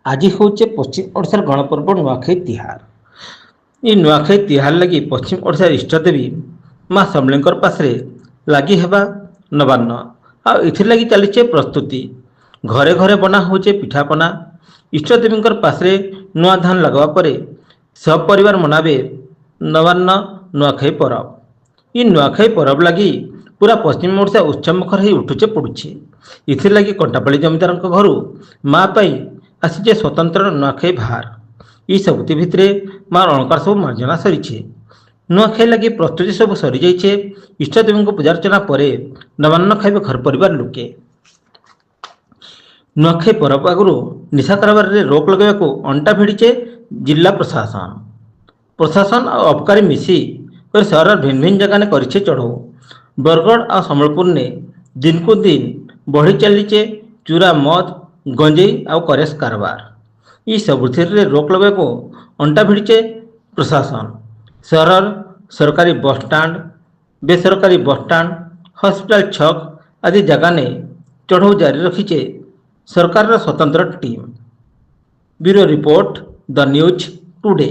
आज हूँ पश्चिम ओडिशार गणपर्व नुआखाई तिहार। ये नुआखाई तिहार लगी पश्चिम ओडिशार इष्टदेवी माँ समलेंकर पासरे लगी हेबा नवान्न आथिर लगी चली प्रस्तुति। घरे घरे बना होचे पिठापना। इष्टदेवी पासरे नुआ धान लगवा पर सब परिवार मनावे नवान्न नुआखाई परब। ये नुआखाई परब लगी पूरा पश्चिम ओडिशा उत्सवमुखर हो उठुचे पड़ुछे। इथिर लगी कंटापाली जमीदार घर माँ पाई आसीचे स्वतंत्र नुआखाई भार। ये सबुति भितरे माँ अलंकार सब मार्जना सरी। नुआखाई लगी प्रस्तुति सब सरी जाइए। इष्टदेवी पूजार्चना पर नवान्न खाइबे घर परिवार लोके। नुआखाई परब आगु निशा कारोबार रे रोक लगाइबाकू अंटा भिड़ीचे जिला प्रशासन। प्रशासन और अबकारी मिसी सहर भिन्न भिन्न जगह ने करिछे चढ़ऊ। बरगढ़ और संबलपुर ने दिन को दिन बढ़ी चलीचे चूरा मद गंजेई और करेस कारबार। ये सबुथ रोक लगाइबाकू अंटा भिड़ीचे प्रशासन। सहर सरकारी बस स्टाण्ड बेसरकारी बस स्टाण्ड हॉस्पिटल छक आदि जगह ने चढ़ऊ जारी रखीचे सरकार स्वतंत्र team. Bureau report the news today.